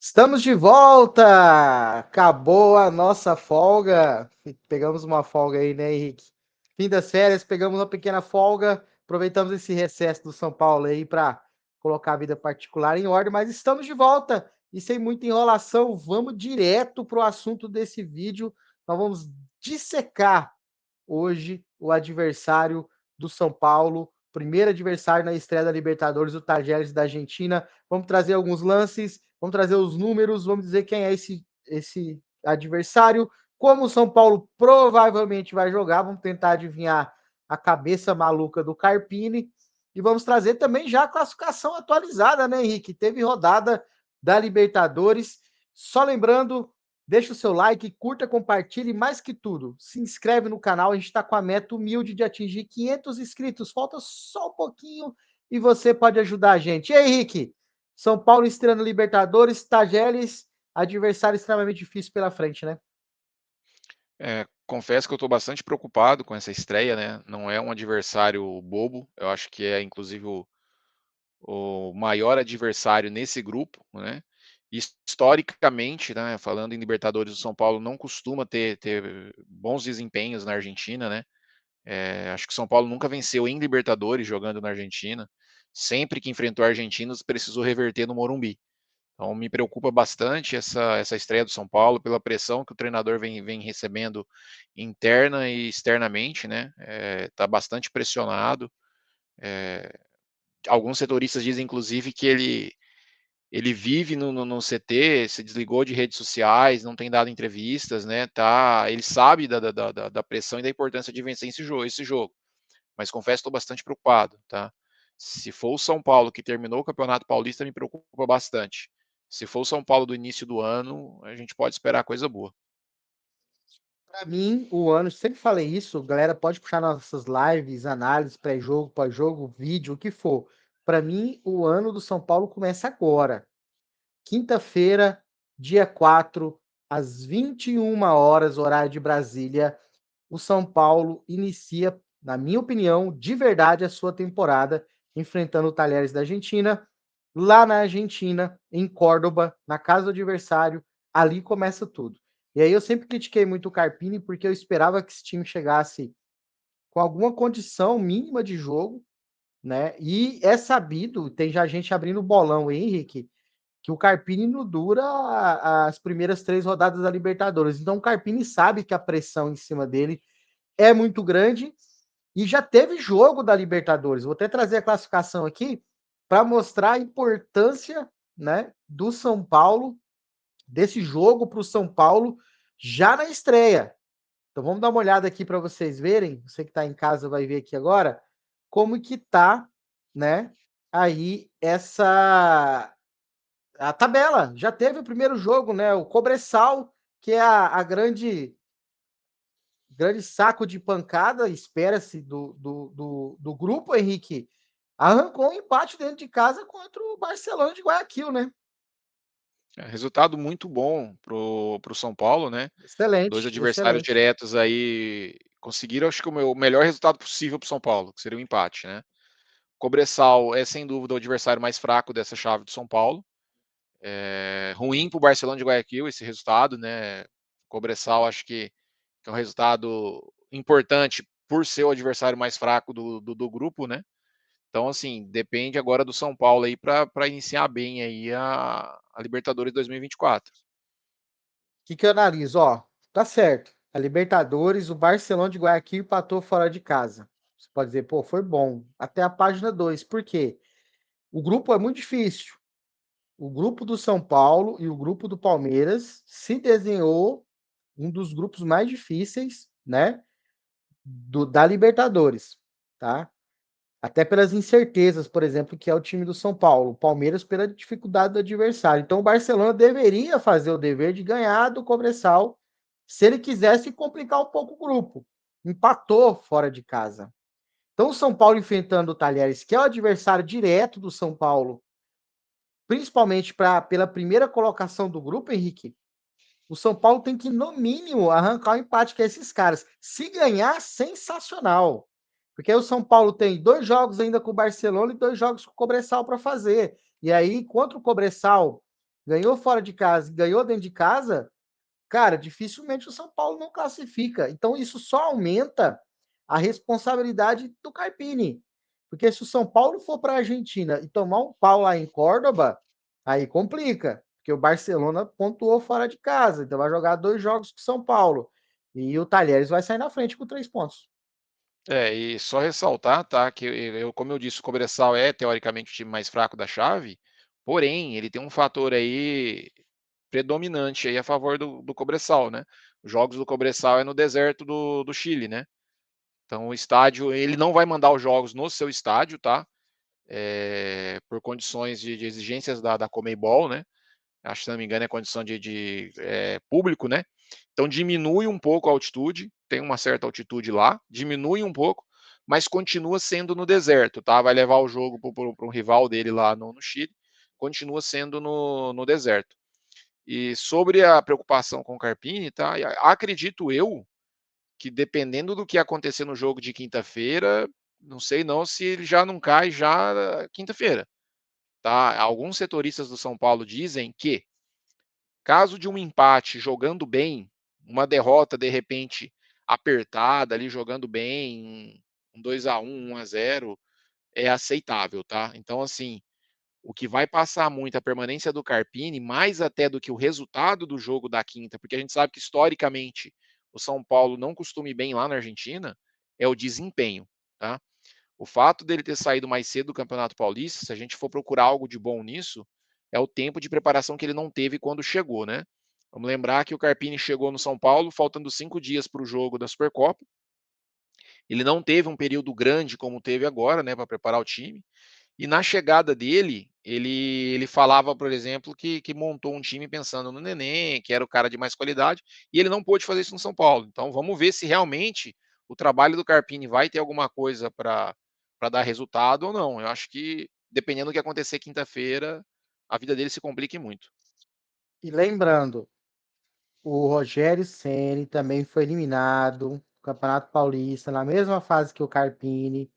Estamos de volta! Acabou a nossa folga. Pegamos uma folga aí, né, Henrique? Fim das férias, pegamos uma pequena folga. Aproveitamos esse recesso do São Paulo aí para colocar a vida particular em ordem, mas estamos de volta e sem muita enrolação, vamos direto para o assunto desse vídeo. Nós vamos dissecar hoje o adversário do São Paulo, primeiro adversário na estreia da Libertadores, o Tajeres da Argentina. Vamos trazer alguns lances, vamos trazer os números, vamos dizer quem é esse adversário, como o São Paulo provavelmente vai jogar, vamos tentar adivinhar a cabeça maluca do Carpini e vamos trazer também já a classificação atualizada, né, Henrique? Teve rodada da Libertadores. Só lembrando, deixa o seu like, curta, compartilhe e mais que tudo, se inscreve no canal. A gente está com a meta humilde de atingir 500 inscritos. Falta só um pouquinho e você pode ajudar a gente. E aí, Henrique? São Paulo estreando Libertadores, Tajeres, adversário extremamente difícil pela frente, né? Confesso que eu estou bastante preocupado com essa estreia, né? Não é um adversário bobo. Eu acho que é inclusive o maior adversário nesse grupo, né? Historicamente, né, falando em Libertadores, o São Paulo não costuma ter bons desempenhos na Argentina, né? Acho que o São Paulo nunca venceu em Libertadores jogando na Argentina. Sempre que enfrentou argentinos, precisou reverter no Morumbi. Então me preocupa bastante essa estreia do São Paulo, pela pressão que o treinador vem recebendo interna e externamente, né? Tá bastante pressionado. Eh, Alguns setoristas dizem, inclusive, que ele vive no CT, se desligou de redes sociais, não tem dado entrevistas, né? Ele sabe da pressão e da importância de vencer esse jogo. Mas confesso que estou bastante preocupado, tá? Se for o São Paulo que terminou o Campeonato Paulista, me preocupa bastante. Se for o São Paulo do início do ano, a gente pode esperar coisa boa. Para mim, o ano, sempre falei isso, galera pode puxar nossas lives, análise, pré-jogo, pós-jogo, vídeo, o que for. Para mim, o ano do São Paulo começa agora. Quinta-feira, dia 4, às 21 horas, horário de Brasília, o São Paulo inicia, na minha opinião, de verdade, a sua temporada, enfrentando o Talheres da Argentina, lá na Argentina, em Córdoba, na casa do adversário, ali começa tudo. E aí eu sempre critiquei muito o Carpini, porque eu esperava que esse time chegasse com alguma condição mínima de jogo, né? E é sabido, tem já gente abrindo bolão, hein, Henrique, que o Carpini não dura as primeiras 3 rodadas da Libertadores. Então o Carpini sabe que a pressão em cima dele é muito grande e já teve jogo da Libertadores. Vou até trazer a classificação aqui para mostrar a importância, né, do São Paulo, desse jogo para o São Paulo já na estreia. Então vamos dar uma olhada aqui para vocês verem. Você que está em casa vai ver aqui agora como que tá, né? Aí essa a tabela. Já teve o primeiro jogo, né? O Cobressal, que é a grande saco de pancada, espera-se do grupo, Henrique, arrancou um empate dentro de casa contra o Barcelona de Guayaquil, né? Resultado muito bom pro São Paulo, né? Dois Excelente, adversários excelente. diretos aí conseguiram, acho que o melhor resultado possível para o São Paulo, que seria o empate, né? Cobressal é sem dúvida o adversário mais fraco dessa chave do São Paulo. Ruim para o Barcelona de Guayaquil esse resultado, né? Cobressal acho que é um resultado importante por ser o adversário mais fraco do grupo, né? Então, assim, depende agora do São Paulo aí para iniciar bem aí a Libertadores 2024. Que eu analiso? Ó, tá certo. A Libertadores, o Barcelona de Guayaquil empatou fora de casa. Você pode dizer, pô, foi bom. Até a página 2. Por quê? O grupo é muito difícil. O grupo do São Paulo e o grupo do Palmeiras se desenhou um dos grupos mais difíceis, né, da Libertadores, tá? Até pelas incertezas, por exemplo, que é o time do São Paulo, o Palmeiras pela dificuldade do adversário. Então o Barcelona deveria fazer o dever de ganhar do Cobressal se ele quisesse complicar um pouco o grupo. Empatou fora de casa. Então o São Paulo enfrentando o Talheres, que é o adversário direto do São Paulo, principalmente pela primeira colocação do grupo, Henrique, o São Paulo tem que, no mínimo, arrancar o empate com esses caras. Se ganhar, sensacional. Porque aí o São Paulo tem 2 jogos ainda com o Barcelona e 2 jogos com o Cobressal para fazer. E aí, contra o Cobressal, ganhou fora de casa e ganhou dentro de casa, cara, dificilmente o São Paulo não classifica. Então isso só aumenta a responsabilidade do Carpini. Porque se o São Paulo for para a Argentina e tomar um pau lá em Córdoba, aí complica. Porque o Barcelona pontuou fora de casa, então vai jogar 2 jogos com o São Paulo. E o Talheres vai sair na frente com 3 pontos. É, e só ressaltar, tá, que como eu disse, o Cobressal é teoricamente o time mais fraco da chave, porém, ele tem um fator aí predominante aí a favor do Cobressal, né? Os jogos do Cobressal é no deserto do Chile, né? Então o estádio, ele não vai mandar os jogos no seu estádio, tá? Por condições de exigências da Comebol, né? Acho que se não me engano é condição de público, né? Então diminui um pouco a altitude, tem uma certa altitude lá, diminui um pouco, mas continua sendo no deserto, tá? Vai levar o jogo para um rival dele lá no Chile, continua sendo no deserto. E sobre a preocupação com o Carpini, tá? Acredito eu que dependendo do que acontecer no jogo de quinta-feira, não sei não se ele já não cai já quinta-feira, tá? Alguns setoristas do São Paulo dizem que caso de um empate jogando bem, uma derrota de repente apertada ali jogando bem, um 2-1, 1-0 é aceitável, tá? Então assim, o que vai passar muito a permanência do Carpini, mais até do que o resultado do jogo da quinta, porque a gente sabe que historicamente o São Paulo não costuma ir bem lá na Argentina, é o desempenho, tá? O fato dele ter saído mais cedo do Campeonato Paulista, se a gente for procurar algo de bom nisso, é o tempo de preparação que ele não teve quando chegou, né? Vamos lembrar que o Carpini chegou no São Paulo faltando 5 dias para o jogo da Supercopa. Ele não teve um período grande como teve agora, né, para preparar o time. E na chegada dele, ele falava, por exemplo, que montou um time pensando no Neném, que era o cara de mais qualidade, e ele não pôde fazer isso no São Paulo. Então vamos ver se realmente o trabalho do Carpini vai ter alguma coisa para dar resultado ou não. Eu acho que, dependendo do que acontecer quinta-feira, a vida dele se complique muito. E lembrando, o Rogério Ceni também foi eliminado do Campeonato Paulista na mesma fase que o Carpini.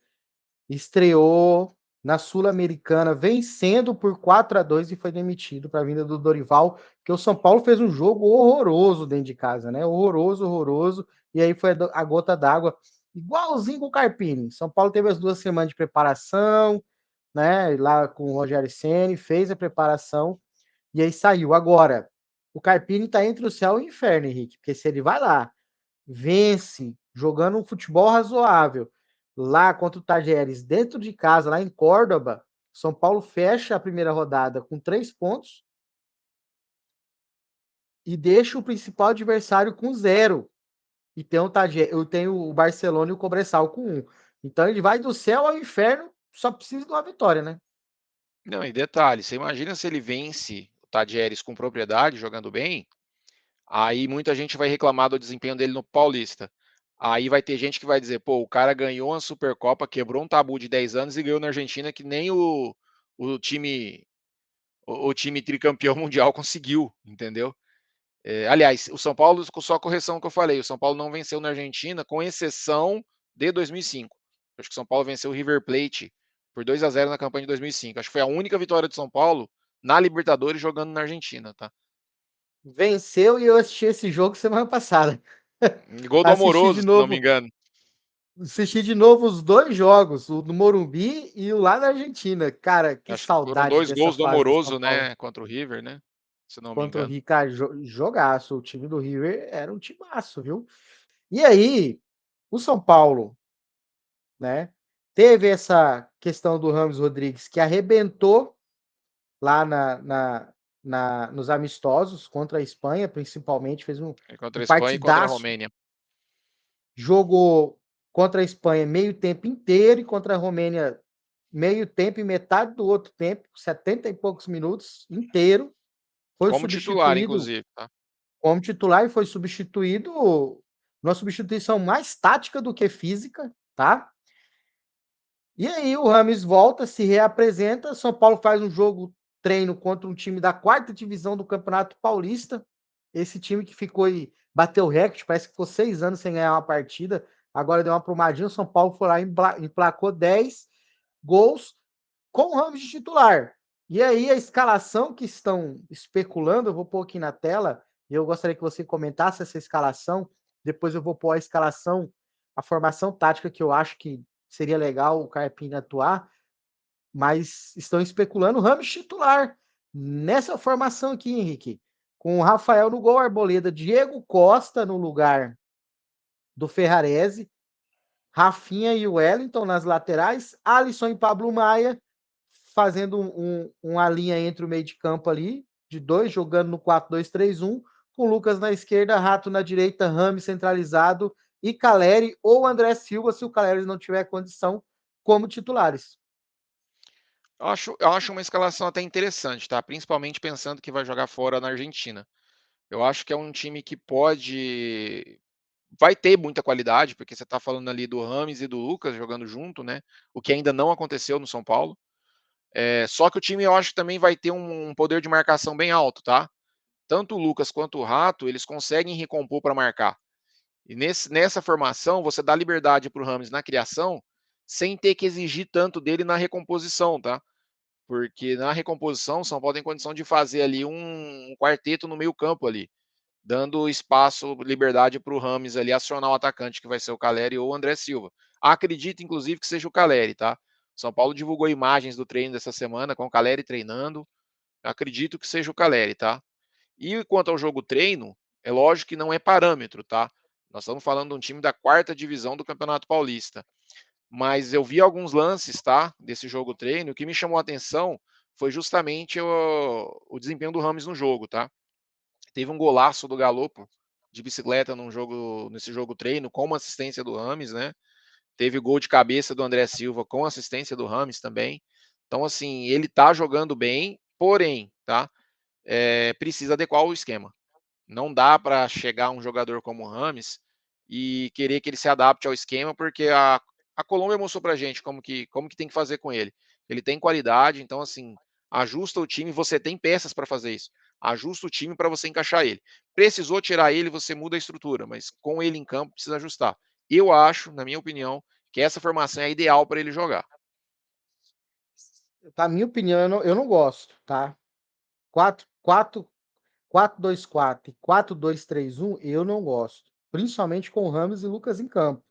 Estreou na Sul-Americana vencendo por 4-2 e foi demitido para a vinda do Dorival, que o São Paulo fez um jogo horroroso dentro de casa, né? Horroroso, horroroso. E aí foi a gota d'água, igualzinho com o Carpini. São Paulo teve as 2 semanas de preparação, né? Lá com o Rogério Ceni, fez a preparação e aí saiu. Agora, o Carpini tá entre o céu e o inferno, Henrique, porque se ele vai lá, vence, jogando um futebol razoável, lá contra o Tajeres, dentro de casa, lá em Córdoba, São Paulo fecha a primeira rodada com 3 pontos e deixa o principal adversário com 0. E tem o Barcelona e o Cobressal com 1. Então ele vai do céu ao inferno, só precisa de uma vitória, né? Não, e detalhe, você imagina se ele vence o Tadieres com propriedade, jogando bem, aí muita gente vai reclamar do desempenho dele no Paulista. Aí vai ter gente que vai dizer, pô, o cara ganhou uma Supercopa, quebrou um tabu de 10 anos e ganhou na Argentina que nem o time o time tricampeão mundial conseguiu, entendeu? Aliás, o São Paulo, só a correção que eu falei, o São Paulo não venceu na Argentina, com exceção de 2005. Acho que o São Paulo venceu o River Plate por 2-0 na campanha de 2005. Acho que foi a única vitória do São Paulo na Libertadores jogando na Argentina, tá? Venceu e eu assisti esse jogo semana passada. Gol do Assisti de Amoroso, se não me novo engano. Assisti de novo os 2 jogos, o do Morumbi e o lá na Argentina. Cara, que Acho que foram saudade dois dessa gols do fase do São Amoroso, Paulo né, contra o River, né? Se não me contra o engano. Rica. Jogaço. O time do River era um timaço, viu? E aí, o São Paulo, né? Teve essa questão do Ramos Rodrigues que arrebentou lá nos amistosos contra a Espanha, principalmente, fez Contra um a Espanha e contra a partidaço. Romênia. Jogou contra a Espanha meio tempo inteiro e contra a Romênia meio tempo e metade do outro tempo, 70 e poucos minutos inteiro. Foi Como titular, substituído inclusive, tá? como titular e foi substituído numa substituição mais tática do que física, tá? E aí o Rames volta, se reapresenta, São Paulo faz um jogo treino contra um time da 4ª divisão do Campeonato Paulista. Esse time que ficou e bateu o recorde, parece que ficou 6 anos sem ganhar uma partida. Agora deu uma prumadinha, o São Paulo foi lá e emplacou 10 gols com o Ramos de titular. E aí a escalação que estão especulando, eu vou pôr aqui na tela, e eu gostaria que você comentasse essa escalação, depois eu vou pôr a escalação, a formação tática que eu acho que seria legal o Carpini atuar, mas estão especulando o Rames titular nessa formação aqui, Henrique, com o Rafael no gol, Arboleda, Diego Costa no lugar do Ferrarese, Rafinha e Wellington nas laterais, Alisson e Pablo Maia fazendo uma linha entre o meio de campo ali, de dois, jogando no 4-2-3-1, com Lucas na esquerda, Rato na direita, Rames centralizado e Caleri ou André Silva, se o Caleri não tiver condição, como titulares. Eu acho uma escalação até interessante, tá? Principalmente pensando que vai jogar fora na Argentina. Eu acho que é um time que vai ter muita qualidade, porque você está falando ali do Rames e do Lucas jogando junto, né? O que ainda não aconteceu no São Paulo. Só que o time eu acho que também vai ter um poder de marcação bem alto, tá? Tanto o Lucas quanto o Rato, eles conseguem recompor para marcar. E nessa formação, você dá liberdade para o Rames na criação, sem ter que exigir tanto dele na recomposição, tá? Porque na recomposição, o São Paulo tem condição de fazer ali um quarteto no meio campo ali, dando espaço, liberdade para o Rames ali acionar o atacante, que vai ser o Caleri ou o André Silva. Acredito, inclusive, que seja o Caleri, tá? São Paulo divulgou imagens do treino dessa semana com o Caleri treinando. Acredito que seja o Caleri, tá? E quanto ao jogo treino, é lógico que não é parâmetro, tá? Nós estamos falando de um time da quarta divisão do Campeonato Paulista. Mas eu vi alguns lances, tá? Desse jogo treino. O que me chamou a atenção foi justamente o desempenho do Rames no jogo, tá? Teve um golaço do Galopo de bicicleta nesse jogo treino, com uma assistência do Rames, né? Teve gol de cabeça do André Silva com assistência do Rames também. Então, assim, ele tá jogando bem, porém, tá? Precisa adequar o esquema. Não dá para chegar um jogador como o Rames e querer que ele se adapte ao esquema, porque a Colômbia mostrou pra gente como que tem que fazer com ele. Ele tem qualidade, então assim, ajusta o time, você tem peças para fazer isso. Ajusta o time para você encaixar ele. Precisou tirar ele, você muda a estrutura, mas com ele em campo precisa ajustar. Eu acho, na minha opinião, que essa formação é a ideal para ele jogar. Na minha opinião, eu não gosto, tá? 4-4-2-4 e 4-2-3-1, eu não gosto. Principalmente com o Rames e Lucas em campo,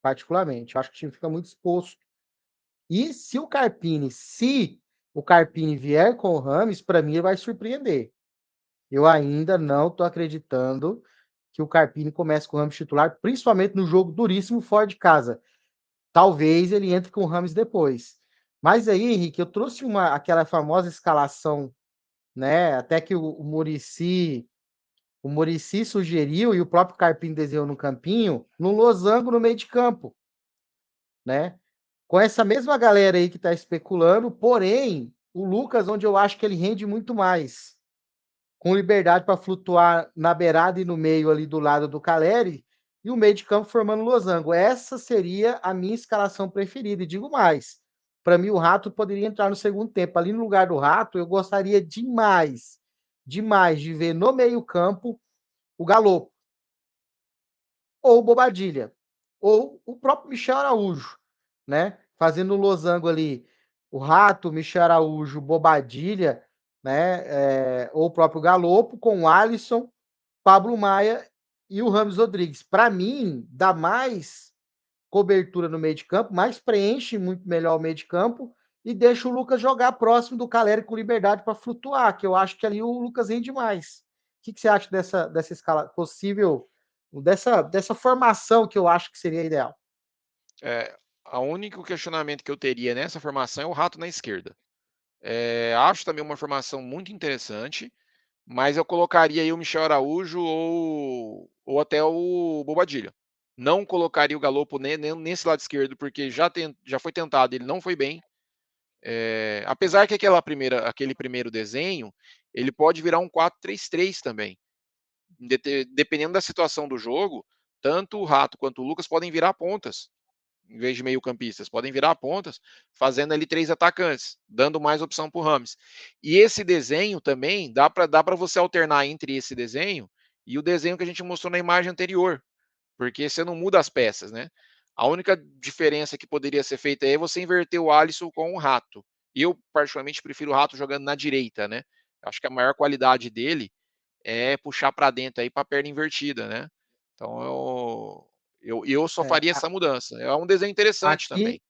particularmente. Eu acho que o time fica muito exposto. E se o Carpini vier com o Rames, para mim ele vai surpreender. Eu ainda não estou acreditando que o Carpini comece com o Rames titular, principalmente no jogo duríssimo fora de casa. Talvez ele entre com o Rames depois. Mas aí, Henrique, eu trouxe aquela famosa escalação, né? Até que o Muricy sugeriu e o próprio Carpini desenhou no campinho, no losango no meio de campo, né? Com essa mesma galera aí que está especulando, porém, o Lucas, onde eu acho que ele rende muito mais, com liberdade para flutuar na beirada e no meio ali do lado do Caleri, e o meio de campo formando losango. Essa seria a minha escalação preferida, e digo mais, para mim o Rato poderia entrar no segundo tempo. Ali no lugar do Rato, eu gostaria demais, demais de ver no meio campo o Galo, ou o Bobadilha, ou o próprio Michel Araújo, né? Fazendo o losango ali, o Rato, Michel Araújo, Bobadilha, né? Ou o próprio Galopo com o Alisson, Pablo Maia e o Rames Rodrigues. Para mim, dá mais cobertura no meio de campo, mais preenche muito melhor o meio de campo e deixa o Lucas jogar próximo do Caleri com liberdade para flutuar, que eu acho que ali o Lucas rende mais. O que você acha dessa escala possível, dessa formação que eu acho que seria ideal? O único questionamento que eu teria nessa formação é o Rato na esquerda. Acho também uma formação muito interessante, mas eu colocaria aí o Michel Araújo ou até o Bobadilha. Não colocaria o Galopo nesse lado esquerdo, porque já foi tentado, ele não foi bem. Apesar que aquele primeiro desenho, ele pode virar um 4-3-3 também. Dependendo da situação do jogo, tanto o Rato quanto o Lucas podem virar pontas em vez de meio-campistas, podem virar pontas, fazendo ali três atacantes, dando mais opção para o Rames. E esse desenho também dá para você alternar entre esse desenho e o desenho que a gente mostrou na imagem anterior, porque você não muda as peças, né? A única diferença que poderia ser feita é você inverter o Alisson com o Rato Eu, particularmente, prefiro o Rato jogando na direita, né? Acho que a maior qualidade dele é puxar para dentro aí para a perna invertida, né? Então eu só É, faria essa mudança. É um desenho interessante também. aqui,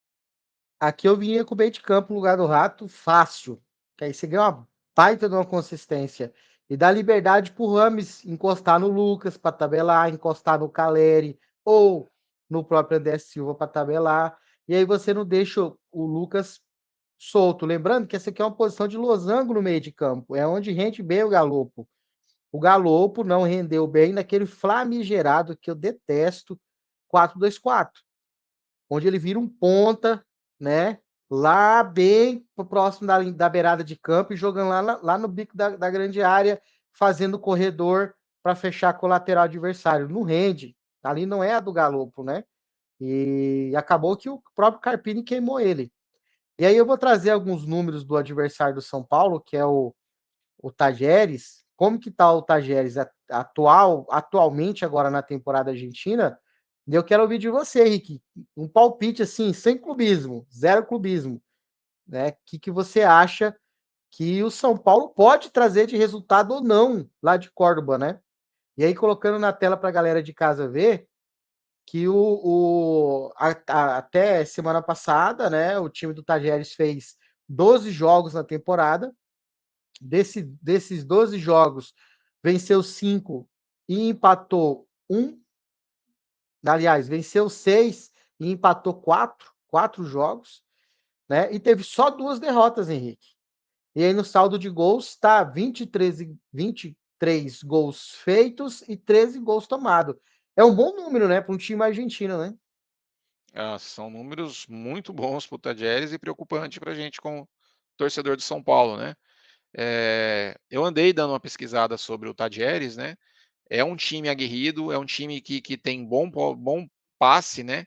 aqui eu vinha com o meio de campo no lugar do Rato fácil, que aí você ganha uma baita de uma consistência e dá liberdade pro Rames encostar no Lucas para tabelar, encostar no Caleri ou no próprio André Silva para tabelar. E aí você não deixa o Lucas solto. Lembrando que essa aqui é uma posição de losango no meio de campo, é onde rende bem o Galopo. O Galopo não rendeu bem naquele flamigerado que eu detesto, 4-2-4, onde ele vira um ponta, né? Lá bem próximo da beirada de campo e jogando lá no bico da grande área, fazendo corredor para fechar com o lateral adversário. Não rende. Ali não é a do Galopo, né? E acabou que o próprio Carpini queimou ele. E aí eu vou trazer alguns números do adversário do São Paulo, que é o Tajeres. Como que tá o Tajeres atualmente agora na temporada argentina? E eu quero ouvir de você, Rick, um palpite assim, sem clubismo, zero clubismo, né? O que você acha que o São Paulo pode trazer de resultado ou não lá de Córdoba, né? E aí colocando na tela para a galera de casa ver que até semana passada, né, o time do Tajeres fez 12 jogos na temporada. Desses 12 jogos, venceu 5 e empatou um. Aliás, venceu 6 e empatou 4 jogos, né? E teve só 2 derrotas, Henrique. E aí no saldo de gols está 23 gols feitos e 13 gols tomados. É um bom número, né, para um time argentino, né? Ah, são números muito bons para o Tajeres e preocupante para a gente como torcedor de São Paulo, né? Eu andei dando uma pesquisada sobre o Tajeres, né? É um time aguerrido, é um time que tem bom passe, né?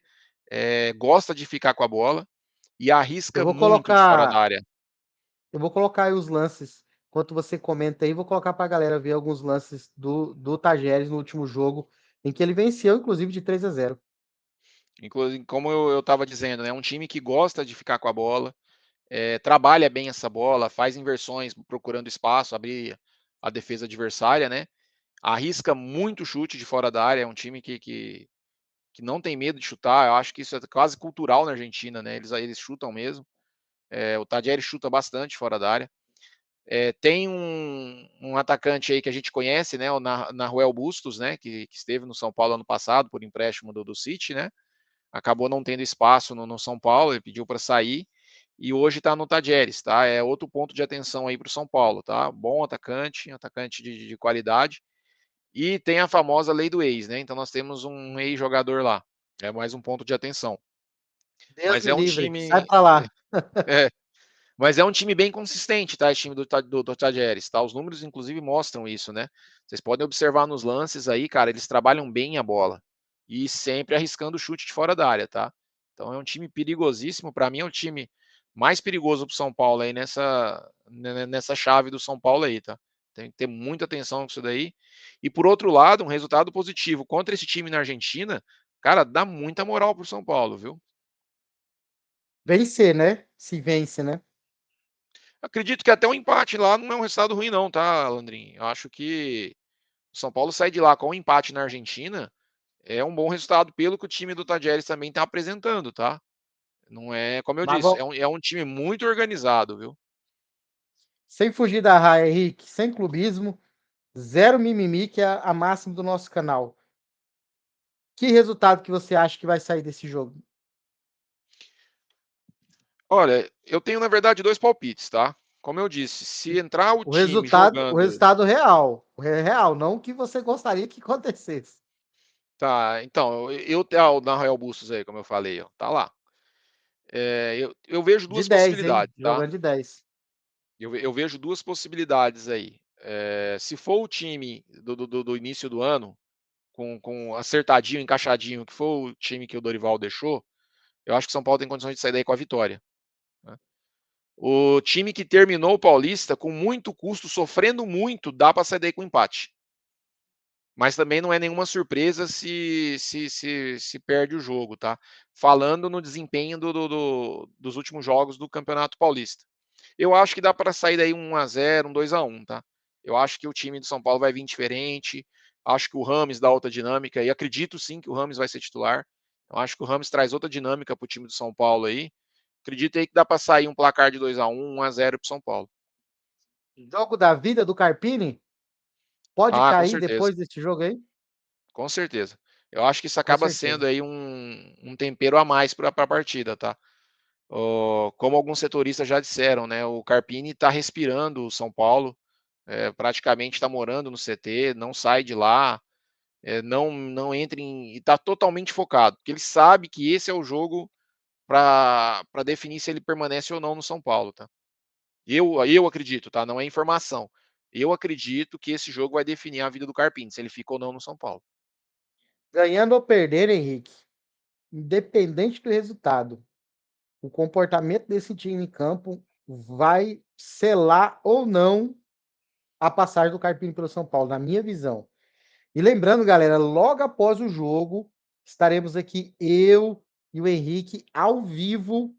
Gosta de ficar com a bola e Eu arrisca vou muito de fora da colocar, área. eu vou colocar aí os lances. Enquanto você comenta aí, vou colocar para a galera ver alguns lances do Tajeres no último jogo, em que ele venceu, inclusive, de 3-0. Inclusive, como eu estava dizendo, né? É um time que gosta de ficar com a bola, trabalha bem essa bola, faz inversões procurando espaço, abrir a defesa adversária, né? Arrisca muito chute de fora da área, é um time que não tem medo de chutar. Eu acho que isso é quase cultural na Argentina, né? Eles chutam mesmo. O Tadieri chuta bastante fora da área. Tem um atacante aí que a gente conhece, né? O Nahuel Bustos, né? Que esteve no São Paulo ano passado por empréstimo do City, né? Acabou não tendo espaço no São Paulo, ele pediu para sair e hoje está no Tadieres, tá? É outro ponto de atenção aí para o São Paulo, tá? Bom atacante de qualidade. E tem a famosa lei do ex, né? Então nós temos um ex-jogador lá. É mais um ponto de atenção. Deus Mas me é um livre, sai time. para lá. É, mas é um time bem consistente, tá? Esse time do Tajeres, tá? Os números, inclusive, mostram isso, né? Vocês podem observar nos lances aí, cara, eles trabalham bem a bola. E sempre arriscando o chute de fora da área, tá? Então é um time perigosíssimo. Para mim é o time mais perigoso pro São Paulo aí nessa chave do São Paulo aí, tá? Tem que ter muita atenção com isso daí. E por outro lado, um resultado positivo contra esse time na Argentina, cara, dá muita moral pro São Paulo, viu? Vencer, né? Se vence, né? Acredito que até um empate lá não é um resultado ruim, não, tá, Landrin? Eu acho que o São Paulo sair de lá com um empate na Argentina é um bom resultado pelo que o time do Tajeres também está apresentando, tá? Não é, como eu Mas disse, vamos, é um time muito organizado, viu? sem fugir da raia, Henrique, sem clubismo, zero mimimi, que é a máxima do nosso canal. Que resultado que você acha que vai sair desse jogo? Olha, eu tenho na verdade dois palpites, tá? Como eu disse, se entrar o O time resultado, o jogando, resultado real, real, não o que você gostaria que acontecesse. tá? Então, o na Royal Bustos aí, como eu falei, ó, tá lá. Eu vejo De duas 10, hein? possibilidades, tá? Jogando de 10. Eu vejo duas possibilidades aí. Se for o time do início do ano, com acertadinho, encaixadinho, que foi o time que o Dorival deixou, eu acho que o São Paulo tem condições de sair daí com a vitória. Né? O time que terminou o Paulista com muito custo, sofrendo muito, dá para sair daí com empate. Mas também não é nenhuma surpresa se perde o jogo, tá? Falando no desempenho dos últimos jogos do Campeonato Paulista. Eu acho que dá para sair daí 1-0, 2-1, tá. Eu acho que o time do São Paulo vai vir diferente, acho que o Rames dá outra dinâmica e acredito sim que o Rames vai ser titular. Eu acho que o Rames traz outra dinâmica para o time do São Paulo aí. Acredito aí que dá para sair um placar de 2-1, 1-0 para o São Paulo. Jogo da vida do Carpini? Pode Ah, com cair certeza, depois desse jogo aí? com certeza. Eu acho que isso Com acaba certeza. sendo aí um tempero a mais para a partida, tá. Como alguns setoristas já disseram, né, o Carpini está respirando o São Paulo, praticamente está morando no CT, não sai de lá, não entra em e está totalmente focado, porque ele sabe que esse é o jogo para definir se ele permanece ou não no São Paulo, tá. Eu acredito, tá, não é informação. Eu acredito que esse jogo vai definir a vida do Carpini, se ele fica ou não no São Paulo. Ganhando ou perder, Henrique, independente do resultado, o comportamento desse time em campo vai selar ou não a passagem do Carpini pelo São Paulo, na minha visão. E lembrando, galera, logo após o jogo, estaremos aqui eu e o Henrique ao vivo,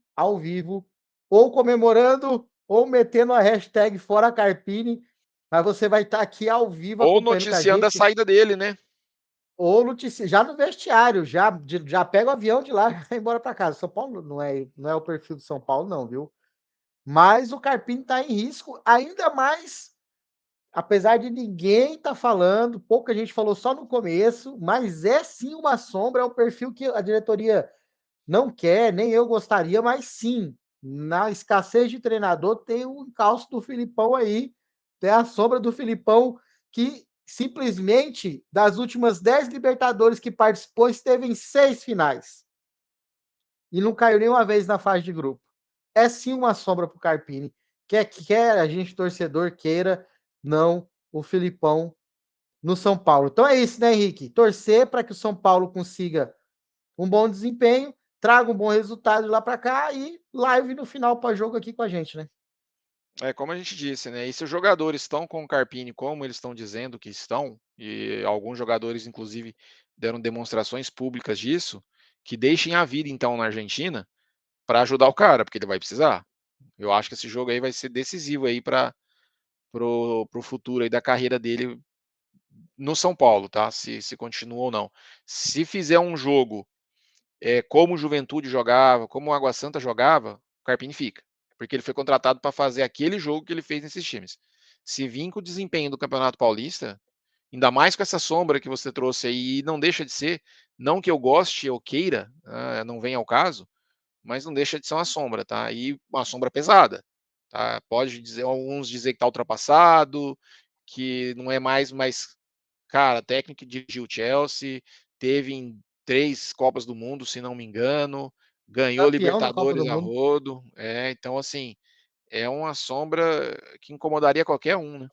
ou comemorando ou metendo a hashtag Fora Carpini, mas você vai estar aqui ao vivo Ou acompanhando com a noticiando a gente, saída dele, né. ou notici já no vestiário, já pega o avião de lá e vai embora para casa. São Paulo não é o perfil do São Paulo não, viu. Mas o Carpini está em risco, ainda mais apesar de ninguém estar falando, pouca gente falou só no começo, mas é sim uma sombra, é o perfil que a diretoria não quer, nem eu gostaria, mas sim, na escassez de treinador, tem o encalço do Filipão aí, tem a sombra do Filipão, que simplesmente, das últimas 10 Libertadores que participou, esteve em 6 finais. E não caiu nenhuma vez na fase de grupo. É sim uma sombra para o Carpini. Quer a gente, torcedor, queira, não, o Filipão no São Paulo. Então é isso, né, Henrique? Torcer para que o São Paulo consiga um bom desempenho, traga um bom resultado lá para cá e live no final para jogo aqui com a gente, né? É como a gente disse, né, e se os jogadores estão com o Carpini como eles estão dizendo que estão, e alguns jogadores inclusive deram demonstrações públicas disso, que deixem a vida então na Argentina, para ajudar o cara, porque ele vai precisar. Eu acho que esse jogo aí vai ser decisivo aí para o futuro aí da carreira dele no São Paulo, tá, se continua ou não. Se fizer um jogo, como o Juventude jogava, como o Água Santa jogava, o Carpini fica, porque ele foi contratado para fazer aquele jogo que ele fez nesses times. Se vir com o desempenho do Campeonato Paulista, ainda mais com essa sombra que você trouxe aí, e não deixa de ser, não que eu goste ou queira, não vem ao caso, mas não deixa de ser uma sombra, tá? E uma sombra pesada, tá? Pode dizer alguns dizer que está ultrapassado, que não é mais, mas cara, técnico que dirigiu o Chelsea, teve em 3 Copas do Mundo, se não me engano, ganhou Campeão da Copa do Libertadores a Mundo. rodo, então assim, é uma sombra que incomodaria qualquer um, né.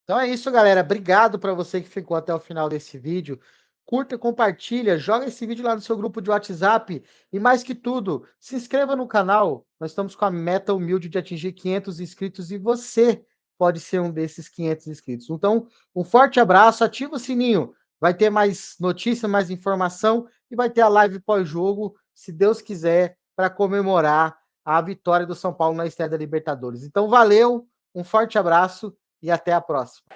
Então é isso, galera. Obrigado para você que ficou até o final desse vídeo. Curta, compartilha, joga esse vídeo lá no seu grupo de WhatsApp e mais que tudo, se inscreva no canal. Nós estamos com a meta humilde de atingir 500 inscritos e você pode ser um desses 500 inscritos. Então, um forte abraço, ativa o sininho. Vai ter mais notícia, mais informação e vai ter a live pós-jogo, se Deus quiser, para comemorar a vitória do São Paulo na estreia da Libertadores. Então, valeu, um forte abraço e até a próxima.